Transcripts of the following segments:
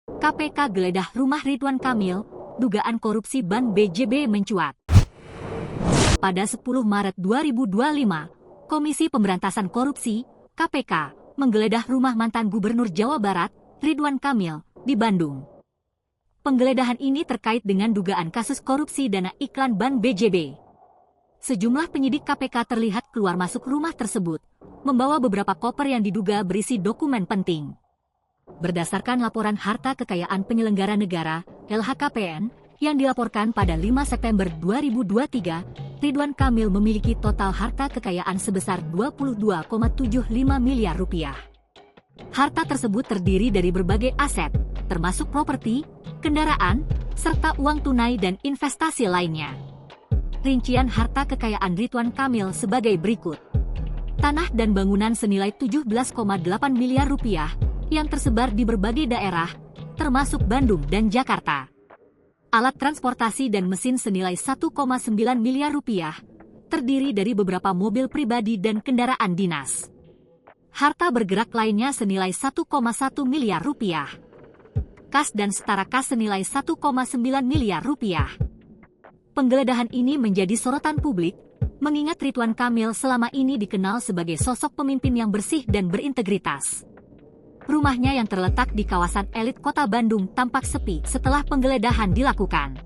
KPK geledah rumah Ridwan Kamil, dugaan korupsi Ban BJB mencuat. Pada 10 Maret 2025, Komisi Pemberantasan Korupsi, KPK, menggeledah rumah mantan Gubernur Jawa Barat, Ridwan Kamil, di Bandung. Penggeledahan ini terkait dengan dugaan kasus korupsi dana iklan Ban BJB. Sejumlah penyidik KPK terlihat keluar masuk rumah tersebut, membawa beberapa koper yang diduga berisi dokumen penting. Berdasarkan laporan harta kekayaan penyelenggara negara, LHKPN, yang dilaporkan pada 5 September 2023, Ridwan Kamil memiliki total harta kekayaan sebesar 22,75 miliar rupiah. Harta tersebut terdiri dari berbagai aset, termasuk properti, kendaraan, serta uang tunai dan investasi lainnya. Rincian harta kekayaan Ridwan Kamil sebagai berikut. Tanah dan bangunan senilai 17,8 miliar rupiah, yang tersebar di berbagai daerah, termasuk Bandung dan Jakarta. Alat transportasi dan mesin senilai 1,9 miliar rupiah, terdiri dari beberapa mobil pribadi dan kendaraan dinas. Harta bergerak lainnya senilai 1,1 miliar rupiah. Kas dan setara kas senilai 1,9 miliar rupiah. Penggeledahan ini menjadi sorotan publik, mengingat Ridwan Kamil selama ini dikenal sebagai sosok pemimpin yang bersih dan berintegritas. Rumahnya yang terletak di kawasan elit kota Bandung tampak sepi setelah penggeledahan dilakukan.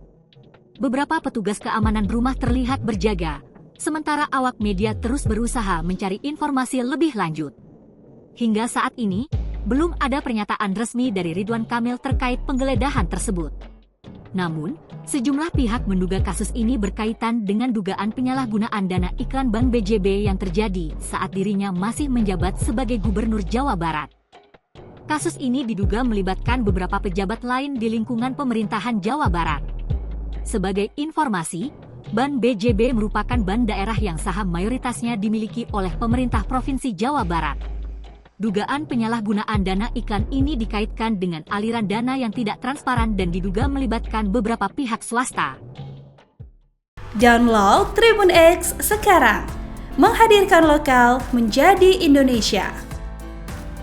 Beberapa petugas keamanan rumah terlihat berjaga, sementara awak media terus berusaha mencari informasi lebih lanjut. Hingga saat ini, belum ada pernyataan resmi dari Ridwan Kamil terkait penggeledahan tersebut. Namun, sejumlah pihak menduga kasus ini berkaitan dengan dugaan penyalahgunaan dana iklan Ban BJB yang terjadi saat dirinya masih menjabat sebagai Gubernur Jawa Barat. Kasus ini diduga melibatkan beberapa pejabat lain di lingkungan pemerintahan Jawa Barat. Sebagai informasi, Ban BJB merupakan ban daerah yang saham mayoritasnya dimiliki oleh pemerintah Provinsi Jawa Barat. Dugaan penyalahgunaan dana iklan ini dikaitkan dengan aliran dana yang tidak transparan dan diduga melibatkan beberapa pihak swasta. Download Tribun X sekarang, menghadirkan lokal menjadi Indonesia.